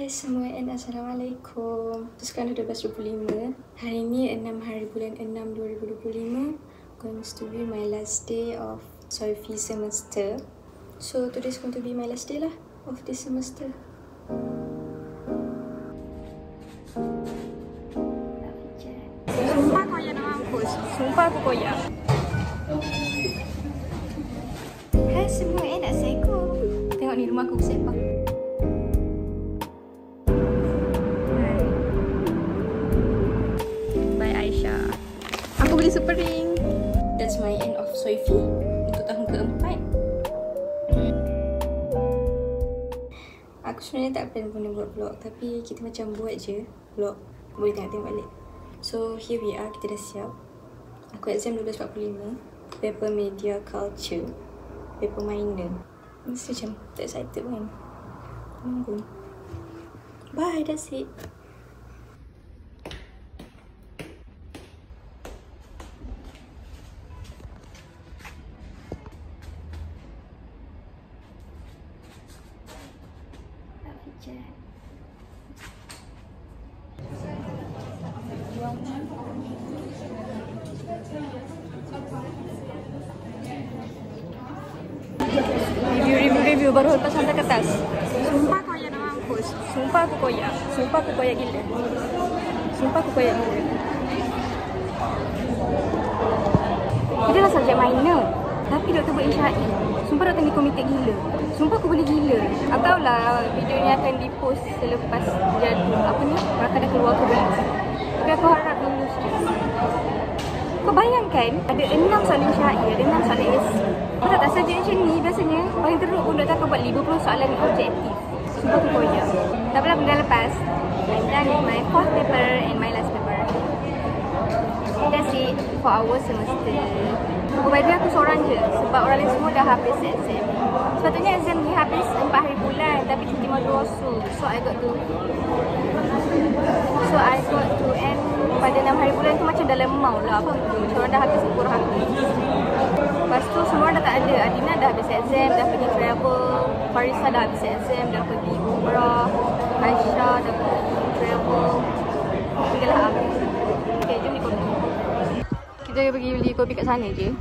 Hai semua and Assalamualaikum. Sekarang dah 12.25. Hari ni 6 hari bulan 6 2025. Going to be my last day of Sophie semester. So today's going to be my last day lah of this semester. Sumpah koyak nak mampus. Sumpah aku koyak. Hai semua and Assalamualaikum. Tengok ni rumah aku sepak. Aku beli super ring. That's my end of Sophie untuk tahun keempat. Aku sebenarnya tak plan pun nak buat vlog, tapi kita macam buat je vlog. Boleh tengok balik. So here we are, kita dah siap. Aku exam 12.45. Paper media culture, paper minor. Mesti macam tak excited kan. Tunggu. Bye, that's it. Review baru lepas sampai ke atas. Sumpah koyak nak mampus. Sumpah aku koyak. Sumpah aku koyak gila. Sumpah aku koyak gila. Dia adalah subjek minor, tapi doktor buat HRE. Sumpah doktor ni komited gila. Sumpah aku boleh gila. Aku tahulah video ni akan dipost selepas jadual apa ni, Melaka dah keluar ke belum. Tapi aku harap lulus je. Kau bayangkan ada 6 soalan HRE, ada 6 soalan SC. Kau tak subjek macam ni biasanya paling teruk pun doktor akan buat 50 soalan objektif. Sumpah aku koyak. Tak apalah, benda lepas. I'm done with my 4th paper and my last paper. That's it for our semester. Oh, by the way, aku seorang je sebab orang lain semua dah habis exam. Sepatutnya exam ni habis 4 hari bulan, tapi cuti modul rosul. So I got to end pada 6 hari bulan tu macam dah lemau lah. Apa tu? Macam orang dah habis ukur habis. Lepas tu semua dah tak ada. Adina dah habis exam, dah pergi travel. Farisa dah habis exam, dah pergi umrah. Aisyah dah pergi travel. Tinggal habis. Okay, jom ikut. Kita pergi beli kopi kat sana je.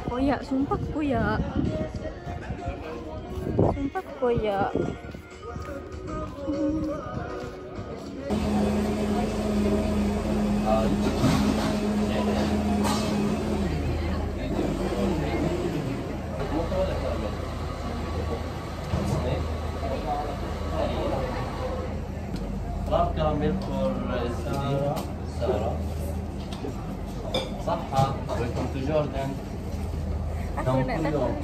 Koyak, sumpah koyak. Sumpah koyak. راب كامل فور سارة صحة ويلكم تو جوردن. Aku nak takut.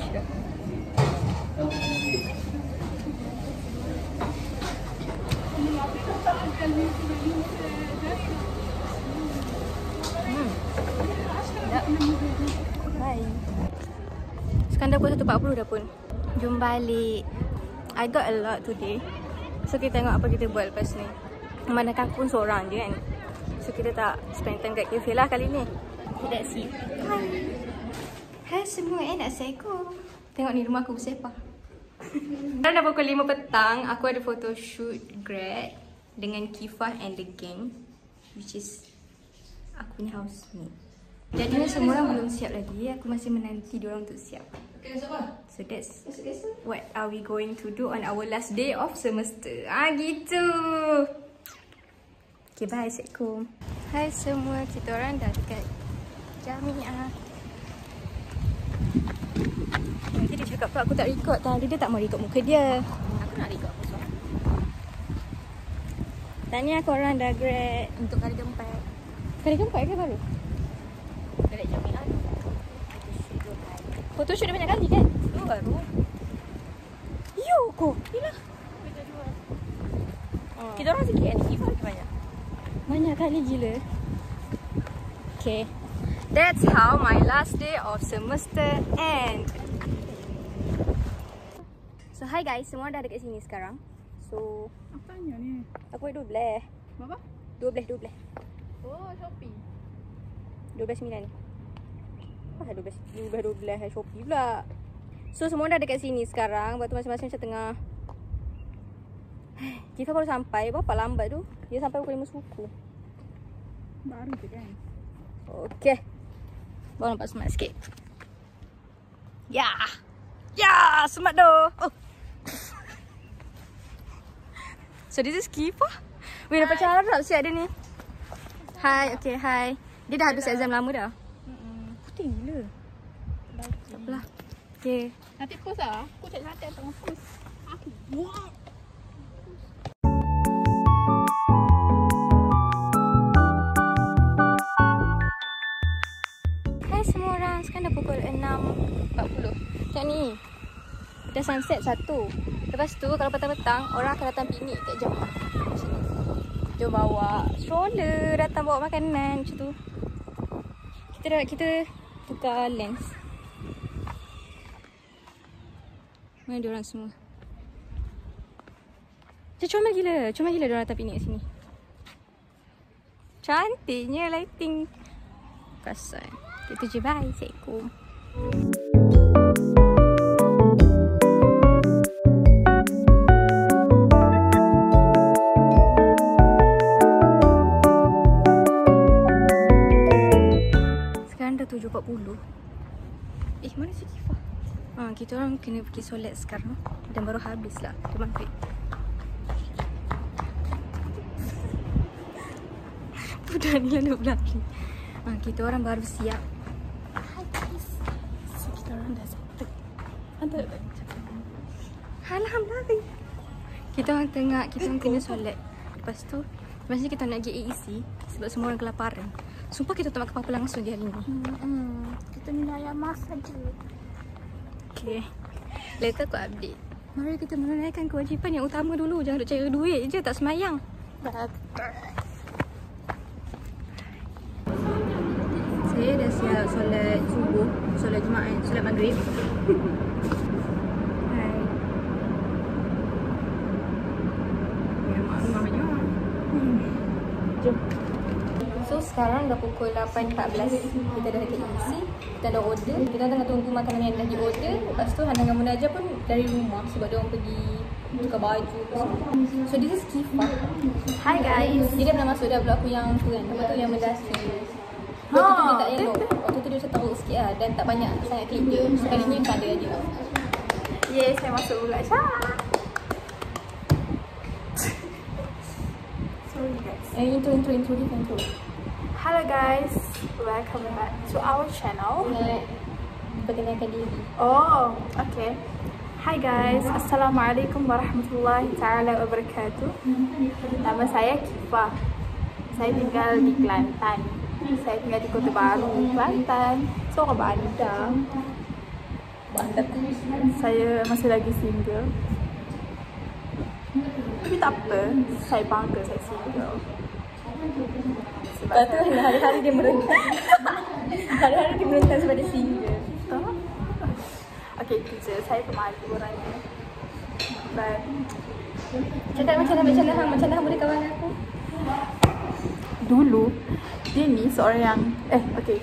Bye. Sekarang dah pukul 1.40 dah pun. Jom balik. I got a lot today. So kita tengok apa kita buat lepas ni. Memandangkan aku pun seorang je kan. So kita tak spend time kat cafe lah kali ni. That's it. Hai. Hai semua and Assalamualaikum. Tengok ni rumah aku bersepah. Sekarang dah pukul 5 petang. Aku ada photoshoot grad dengan Kifah and the gang, which is aku punya housemate. Jadinya semua orang belum siap lagi. Aku masih menanti diorang untuk siap. So that's what are we going to do on our last day of semester. Gitu. Okay, bye. Assalamualaikum. Hai semua, kita orang dah dekat Jamiah. Nanti dia cakap pula aku tak record tadi. Dia tak mau record muka dia. Aku nak record apa soal. Tanya korang dah grad untuk kali keempat. Kali keempat ke baru? Dekat Jamiah. Photoshoot dah banyak kali kan? Dua baru. Yo ko. Yalah. Kita orang sikit kan? Kifah lagi banyak. Banyak kali gila. Okay. That's how my last day of semester end. So hi guys, semua dah dekat sini sekarang. So Apanya ni? aku buat 12. Apa? 12. Oh, Shopee. 12.9. Wah, 12 Shopee pula. So semua dah dekat sini sekarang. Lepas tu masing-masing macam tengah Kita baru sampai. Bapak lambat tu. Dia sampai pukul 5 suku. Baru je kan. Okey. Baru nampak smart sikit. Ya. Ya, smart doh. Oh. So this is Kifa. Weh, dapat carap siap dia ni. Hai, okey, hai. Dia dah habis exam lama dah. Putih gila. Tak apalah. Okey. Nanti post lah. Aku cantik-cantik tengah post. Aku buat. Hai semua orang. Sekarang dah pukul 6.40. Macam ni. Dah sunset 1. Lepas tu kalau petang-petang orang akan datang piknik kat Jemaah. Sini. Jom bawa stroller, datang bawa makanan macam tu. Kita tukar lens. Mana dia orang semua? Macam comel gila dia orang datang piknik kat sini. Cantiknya lighting. Kasan. Itu je, bye. Assalamualaikum. Sekarang dah 7.40. Mana si Kifa? Kita orang kena pergi solat sekarang. Dan baru habis lah. Dia maghrib. Budak ni lah nak berlari. Kita orang baru siap. Hai guys. So kita orang dah sampai. Alhamdulillah. Kita orang kena solat. Lepas tu ni kita nak pergi AEC sebab semua orang kelaparan. Sumpah kita tak makan apa-apa langsung di hari ni. Kita minum ayam masak je. Okay. Later aku update. Mari kita menunaikan kewajipan yang utama dulu. Jangan duk cari duit je, tak semayang. Saya dah siap solat subuh, solat Jumaat, solat maghrib. Hai. Ya, rumah banyak. Jom. So sekarang dah pukul 8.14. Kita dah dekat EC. Kita dah order. Kita tengah tunggu makanan yang dah di order. Lepas tu Hana dengan Munajah pun dari rumah sebab dia orang pergi tukar baju. So this is Kifa. Hi guys. Dia dah pernah masuk dah vlog aku yang tu kan. Apa tu yang mendaki. Waktu tu dia tak elok. Waktu tu dia macam teruk sikit lah. Dan tak banyak sangat klip dia. Sekali ni kan ada je. Yes, saya masuk pula. Sorry guys. Intro. Hello guys, welcome back to our channel. Perkenalkan diri. Oh, okay. Hi guys, Assalamualaikum warahmatullahi taala wabarakatuh. Nama saya Kifa. Saya tinggal di Kelantan. Saya tinggal di Kota Baru, Kelantan. So, orang Bandar. Saya masih lagi single. Tapi tak apa, saya bangga saya single. Lepas tu hari-hari dia merentan. Hari-hari dia merentan sebab dia single. Okay, itu je. Saya pemalu orangnya. But Cakap macam mana boleh kawan aku? dulu, dia ni seorang yang okay,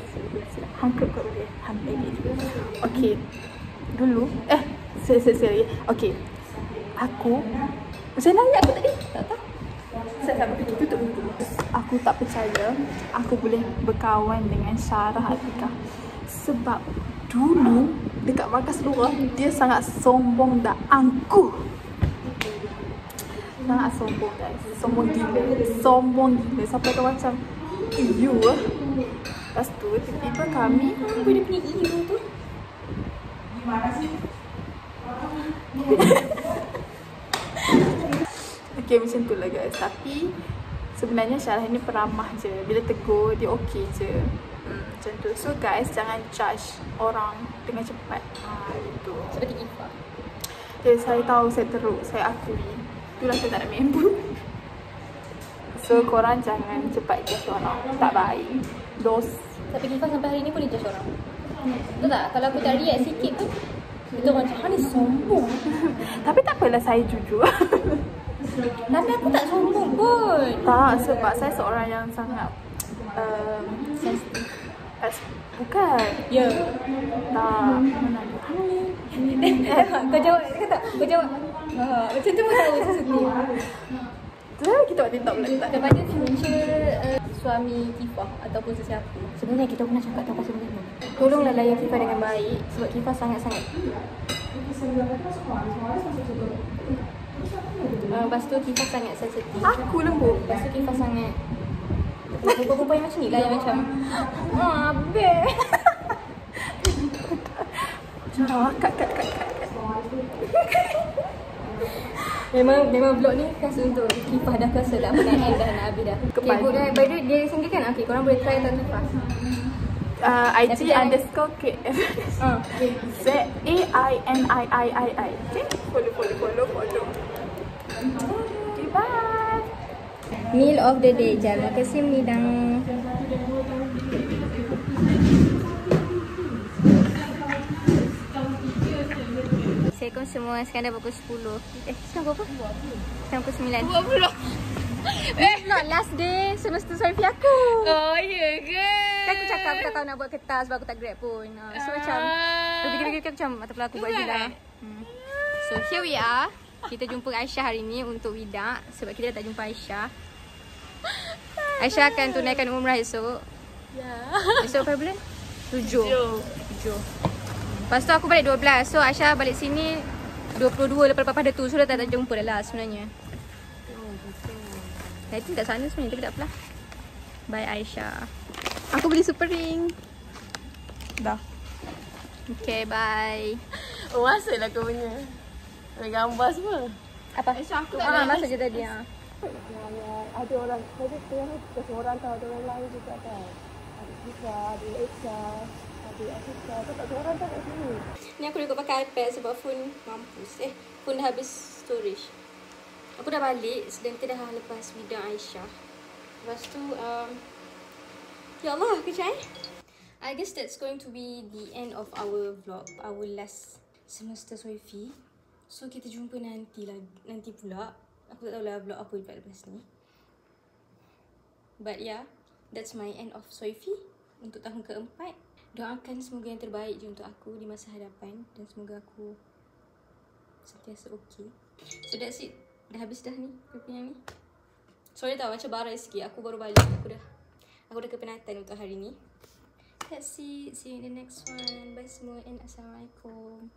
hangkep kat boleh. Hampir dia. Okay, dulu, sorry. Okay, aku macam mana aku tadi? Tak tahu. Saya sampai tutup dulu. Aku tak percaya aku boleh berkawan dengan Syarah Atikah. Sebab dulu dekat markas luar dia sangat sombong dan angkuh. Sangat sombong guys. Sombong gila. Sampai kau macam you lah. Lepas tu tiba-tiba kami Dia punya ego tu. gimana sih? Okay, macam tu lah guys. Tapi sebenarnya Syarah ni peramah je. Bila tegur dia okey je. Macam tu. So guys, jangan judge orang dengan cepat. Itu. Seperti Kifa. Okay, saya tahu saya teruk. Saya akui. Itulah saya tak nak member. So korang jangan cepat judge orang. Tak baik. Tapi Kifa sampai hari ni pun dia judge orang. Betul tak? Kalau aku tak react sikit tu, kita orang cakap ni sombong. Tapi tak apalah, saya jujur. Tapi aku tak sombong pun. Tak, sebab saya seorang yang sangat Sensitif. bukan. Ya. Tak. Mana? Kau jawab, kau tak? Kau jawab. Macam tu pun tahu sensitif. Kita buat TikTok pula. Kepada future suami Kifah ataupun sesiapa. Sebenarnya kita pernah cakap tahu pasal benda ni. Tolonglah layan Kifah dengan baik sebab Kifah sangat-sangat. Lepas tu Kifah sangat sensitif. Aku lembut. Lepas tu Kifah sangat perempuan yang macam ni lah yang macam abeh. Kat. Memang vlog ni khas untuk Kifah dah rasa dah penat dah nak habis dah. Okay, by the way, dia sendiri kan? Okay, korang boleh try tau Kifah. IG underscore KF ZAINIII. Okay, follow. Okay, bye. Meal of the day. Terima kasih Midang. Assalamualaikum semua. Sekarang dah pukul 10. Sekarang berapa? Sekarang pukul 9. Not last day semester Sophie aku. Oh, ya ke? Kan aku cakap aku tak tahu nak buat kertas sebab aku tak grab pun. So macam fikir-fikir aku macam mata aku buat je lah. So here we are. Kita jumpa Aisyah hari ni untuk wida sebab kita dah tak jumpa Aisyah. Aisyah akan tunaikan umrah esok. Ya. Esok berapa bulan? 7. Lepas tu aku balik 12. So Aisyah balik sini 22 lepas pada tu. So dah tak jumpa dah lah sebenarnya. Lighting kat sana sebenarnya tapi tak apalah. Bye Aisyah. Aku beli super ring. Dah. Okay, bye. Oh, masa lah kau punya. Ambil gambar semua. Apa? Masa je tadi. Ada orang, ada orang tahu, ada orang lain juga tahu. Ada Kifah, ada Aisyah, ada Afiqah. Tak ada orang tahu kat sini. Ni aku ikut pakai iPad sebab phone mampus. Phone dah habis storage. Aku dah balik sedang kita dah lepas wida Aisyah. Lepas tu ya Allah, kejap I guess that's going to be the end of our vlog, our last semester Sophie. So kita jumpa nanti pula. Aku tak tahulah vlog apa lepas ni. But yeah, that's my end of Sophie untuk tahun keempat. Doakan semoga yang terbaik je untuk aku di masa hadapan dan semoga aku sentiasa okey. So that's it. Dah habis dah ni punya ni. Sorry tau macam barai sikit. Aku baru balik. Aku dah kepenatan untuk hari ni. That's it. See you in the next one. Bye semua and Assalamualaikum.